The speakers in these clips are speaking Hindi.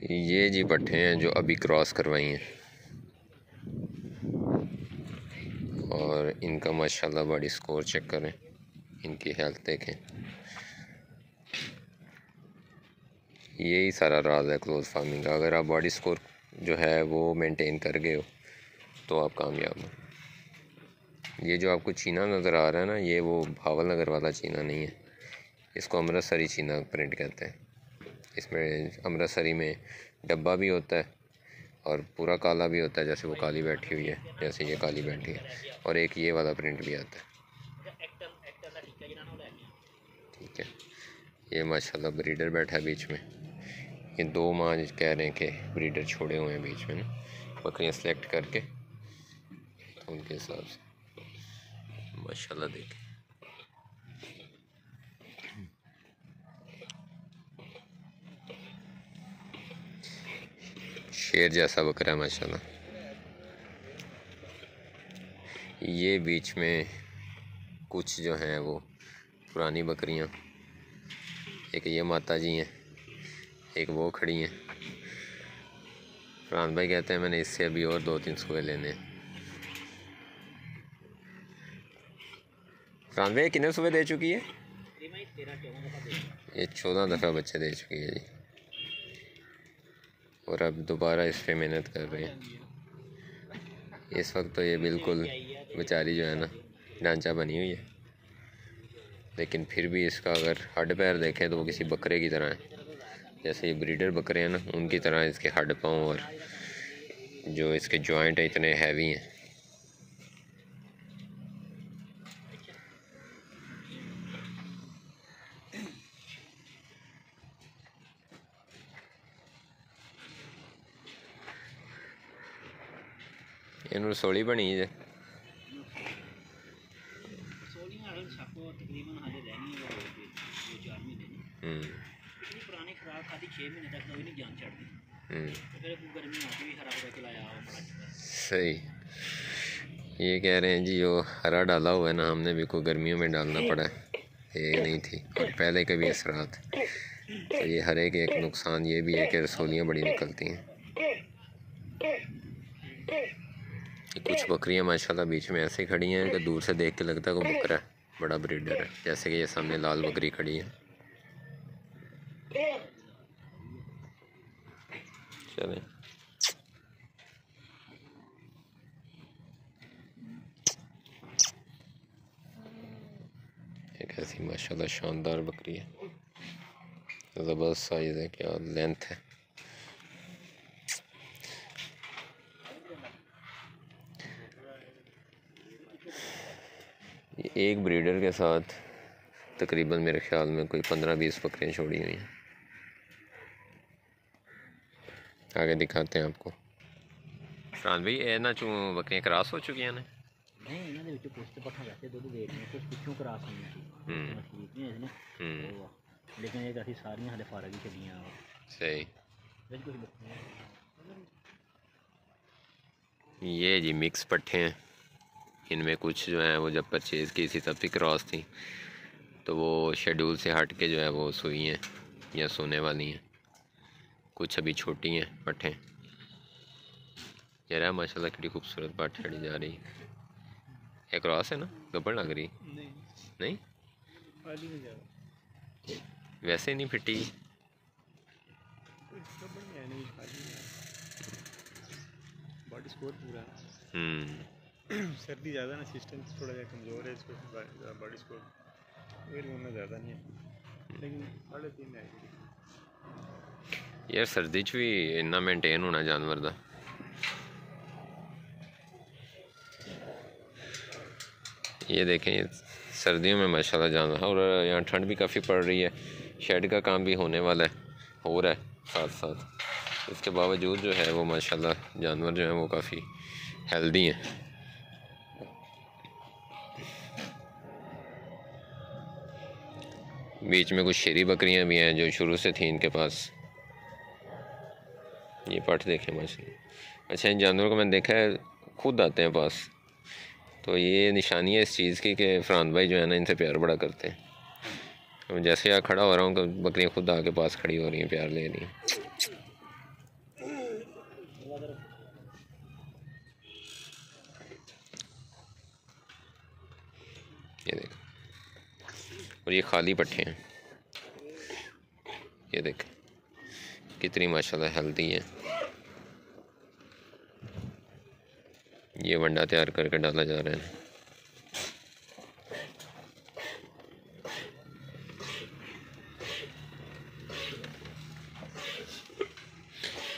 ये जी पट्ठे हैं जो अभी क्रॉस करवाई हैं और इनका माशाल्लाह बॉडी स्कोर चेक करें, इनकी हेल्थ देखें। यही सारा राज है क्लोज फार्मिंग का। अगर आप बॉडी स्कोर जो है वो मेंटेन कर गए हो तो आप कामयाब हो। ये जो आपको चीना नज़र आ रहा है ना, ये वो भावल नगर वाला चीना नहीं है, इसको अमृतसरी चीना प्रिंट कहते हैं। इसमें अमृतसरी में डब्बा भी होता है और पूरा काला भी होता है, जैसे वो काली बैठी हुई है, जैसे ये काली बैठी है, और एक ये वाला प्रिंट भी आता है। ठीक है, ये माशाल्लाह ब्रीडर बैठा है बीच में। ये 2 माह कह रहे हैं कि ब्रीडर छोड़े हुए हैं बीच में ना, बकरियाँ सेलेक्ट करके, तो उनके हिसाब से माशाल्लाह देखें। शेर जैसा बकरा है माशाल्लाह। ये बीच में कुछ जो हैं वो पुरानी बकरियां, एक ये माता जी हैं, एक वो खड़ी हैं। फरहान भाई कहते हैं मैंने इससे अभी और 2-3 सुबह लेने हैं। फरहान भाई कितने सुबह दे चुकी है? ये 14 दफ़ा बच्चे दे चुकी है जी, और अब दोबारा इस पर मेहनत कर रहे हैं। इस वक्त तो ये बिल्कुल बेचारी जो है ना ढांचा बनी हुई है, लेकिन फिर भी इसका अगर हड्ड पैर देखें तो वो किसी बकरे की तरह है। जैसे ये ब्रीडर बकरे हैं ना, उनकी तरह इसके हड्ड पाँव और जो इसके जॉइंट हैं इतने हैवी हैं। इन रसोली बनी है सही। ये कह रहे हैं जी वो हरा डाला हुआ है ना, हमने भी कोई गर्मियों में डालना पड़ा है, एक नहीं थी और पहले के भी असरात। तो ये हरे के एक नुकसान ये भी है कि रसोलियाँ बड़ी निकलती हैं। कुछ बकरियां माशाल्लाह बीच में ऐसे खड़ी हैं कि दूर से देख के लगता है कोई बकरा है, बड़ा ब्रीडर है। जैसे कि ये सामने लाल बकरी खड़ी है। चलें, एक ऐसी माशाल्लाह शानदार बकरी है, ज़बरदस्त साइज़ है, क्या लेंथ है। एक ब्रीडर के साथ तकरीबन मेरे ख्याल में कोई 15-20 बकरियाँ छोड़ी हुई हैं। आगे दिखाते हैं आपको। फरहान भाई ए ना चूँ बकरियाँ क्रॉस हो चुकी हैं ना? नहीं, इन्होंने विच कुछ पट्ठा वैसे दूध दे रही हैं, कुछ पिछों क्रॉस हुई हैं, लेकिन ये काफ़ी सारियां हले फारग ही चलियां। सही। ये जी मिक्स पट्ठे हैं, इनमें कुछ जो है वो जब परचेज़ की थी तब भी क्रॉस थी, तो वो शेड्यूल से हट के जो है वो सुई हैं या सोने वाली हैं। कुछ अभी छोटी हैं पट्ठे। यार माशाल्लाह कितनी खूबसूरत पाठ छड़ी जा रही है। ये क्रॉस है ना, गब्बर लग रही? नहीं वैसे नहीं फिटी। बॉडी स्कोर पूरा सर्दी ज़्यादा ना, सिस्टम थोड़ा सा कमज़ोर है, इसको बॉडी स्कोर वेट होना ज़्यादा नहीं है, लेकिन 3.5 है यार। सर्दी च भी इन्ना मेनटेन होना जानवर का। ये देखें, ये सर्दियों में माशाल्लाह जानवर, और यहाँ ठंड भी काफ़ी पड़ रही है, शेड का काम भी होने वाला है, हो रहा है साथ साथ। इसके बावजूद जो है वो माशाल्लाह जानवर जो हैं वो काफ़ी हेल्दी हैं। बीच में कुछ शेरी बकरियां भी हैं जो शुरू से थी इनके पास। ये पाठ देखें माशाल्लाह। अच्छा, इन जानवरों को मैंने देखा है खुद आते हैं पास, तो ये निशानी है इस चीज़ की कि फरहान भाई जो है ना इनसे प्यार बड़ा करते हैं। तो जैसे यहाँ खड़ा हो रहा हूँ तो बकरियाँ खुद आके पास खड़ी हो रही हैं, प्यार ले रही हैं। और ये खाली पट्ठे हैं, ये देखें कितनी माशाल्लाह हेल्दी है। ये वंडा तैयार करके डाला जा रहा है।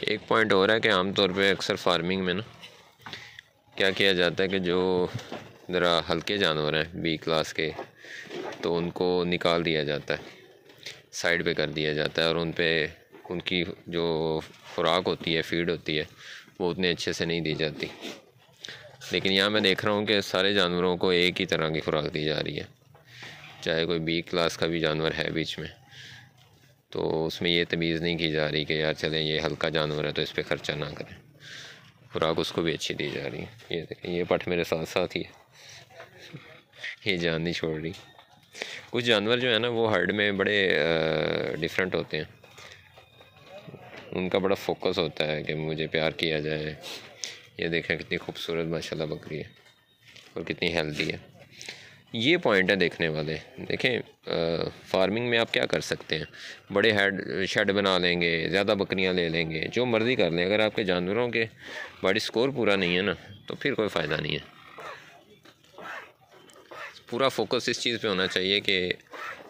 एक पॉइंट और है कि आमतौर पे अक्सर फार्मिंग में ना क्या किया जाता है कि जो ज़रा हल्के जानवर हैं बी क्लास के, तो उनको निकाल दिया जाता है, साइड पे कर दिया जाता है, और उन पे उनकी जो खुराक होती है, फीड होती है, वो उतने अच्छे से नहीं दी जाती। लेकिन यहाँ मैं देख रहा हूँ कि सारे जानवरों को एक ही तरह की खुराक दी जा रही है, चाहे कोई बी क्लास का भी जानवर है बीच में, तो उसमें ये तमीज़ नहीं की जा रही कि यार चलें ये हल्का जानवर है तो इस पर ख़र्चा ना करें, खुराक उसको भी अच्छी दी जा रही है। ये देखें ये पट मेरे साथ साथ ही है, ये जान नहीं छोड़ रही। कुछ जानवर जो है ना वो हर्ड में बड़े डिफरेंट होते हैं, उनका बड़ा फोकस होता है कि मुझे प्यार किया जाए। ये देखें कितनी खूबसूरत माशाल्लाह बकरी है और कितनी हेल्दी है। ये पॉइंट है देखने वाले। देखें फार्मिंग में आप क्या कर सकते हैं, बड़े शेड बना लेंगे, ज़्यादा बकरियां ले लेंगे, जो मर्ज़ी कर लें, अगर आपके जानवरों के बॉडी स्कोर पूरा नहीं है ना तो फिर कोई फ़ायदा नहीं है। पूरा फोकस इस चीज़ पे होना चाहिए कि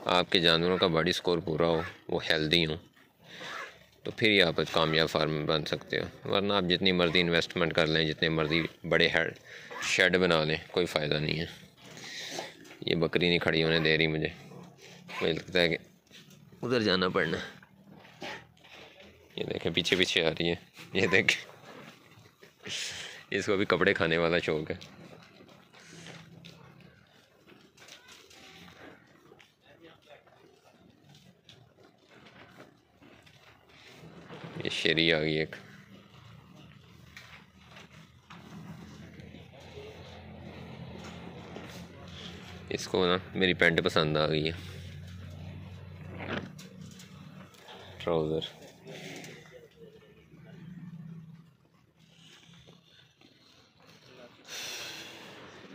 आपके जानवरों का बॉडी स्कोर पूरा हो, वो हेल्दी हो, तो फिर ही आप कामयाब फार्मर बन सकते हो। वरना आप जितनी मर्ज़ी इन्वेस्टमेंट कर लें, जितने मर्ज़ी बड़े शेड बना लें, कोई फ़ायदा नहीं है। ये बकरी नहीं खड़ी होने दे रही मुझे लगता है कि उधर जाना पड़ना। ये देखें पीछे पीछे आ रही है, ये देखें इसको भी कपड़े खाने वाला शौक है। ये शेरी आ गई एक, इसको ना मेरी पैंट पसंद आ गई है, ट्राउज़र।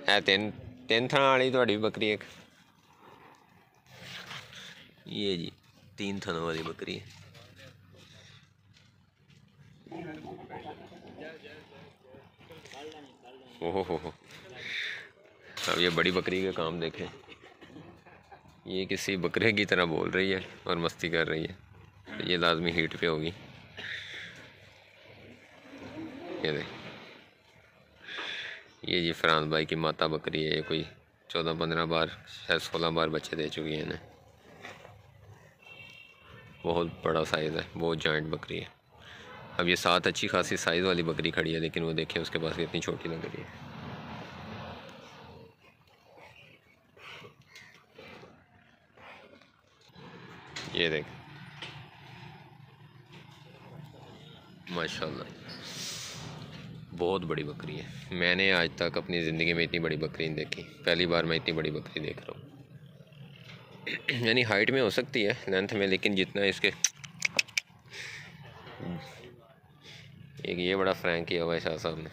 है तीन थाना वाली थोड़ी बकरी एक, ये जी 3 थानों वाली बकरी है। ओहो हो, अब ये बड़ी बकरी का काम देखें, ये किसी बकरे की तरह बोल रही है और मस्ती कर रही है, तो ये लाजमी हीट पे होगी। ये देख, ये जी फरहान भाई की माता बकरी है, ये कोई 14-15 बार शायद 16 बार बच्चे दे चुकी है इन्हें। बहुत बड़ा साइज़ है, बहुत जॉइंट बकरी है। अब ये 7 अच्छी खासी साइज़ वाली बकरी खड़ी है, लेकिन वो देखिए उसके पास कितनी छोटी लग रही है। ये देख माशाल्लाह बहुत बड़ी बकरी है। मैंने आज तक अपनी ज़िंदगी में इतनी बड़ी बकरी नहीं देखी, पहली बार मैं इतनी बड़ी बकरी देख रहा हूँ। यानी हाइट में हो सकती है, लेंथ में, लेकिन जितना इसके एक ये बड़ा फ्रैंक किया हुआ है शाह साहब ने।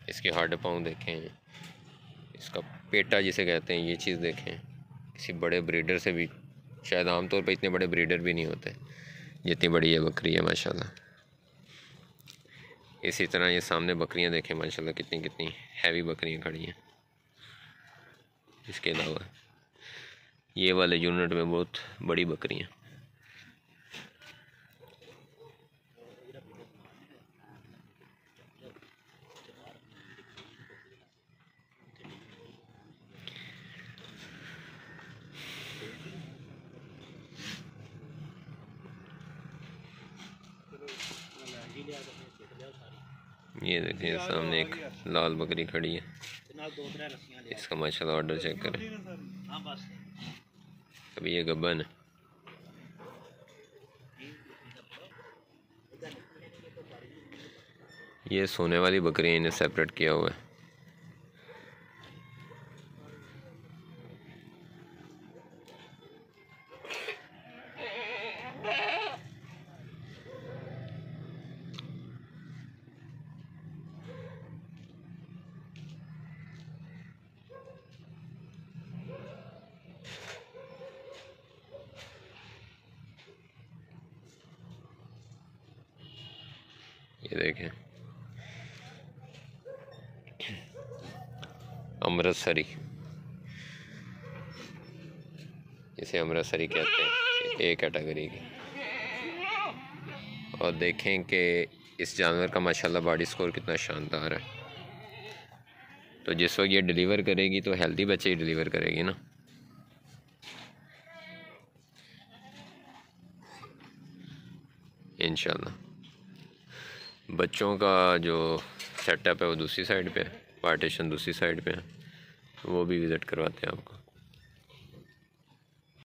इसके हार्ड पाँव देखें, इसका पेटा जिसे कहते हैं, ये चीज़ देखें। किसी बड़े ब्रीडर से भी शायद आमतौर पर इतने बड़े ब्रीडर भी नहीं होते जितनी बड़ी ये बकरी है माशाल्लाह। इसी तरह ये सामने बकरियां देखें माशाल्लाह कितनी कितनी हैवी बकरियां खड़ी हैं। इसके अलावा ये वाले यूनिट में बहुत बड़ी बकरियां। ये देखिए सामने एक लाल बकरी खड़ी है, इसका माशाल्लाह ऑर्डर चेक करें। अभी ये गब्बन है। ये सोने वाली बकरी इन्हें सेपरेट किया हुआ है। ये देखें, अमृतसरी, इसे अमृतसरी कहते हैं, ए कैटेगरी की। और देखें कि इस जानवर का माशाल्लाह बॉडी स्कोर कितना शानदार है। तो जिस वक्त ये डिलीवर करेगी तो हेल्दी बच्चे ही डिलीवर करेगी ना। इंशाल्लाह बच्चों का जो सेटअप है वो दूसरी साइड पे है, पार्टीशन दूसरी साइड पे है, वो भी विज़िट करवाते हैं आपको।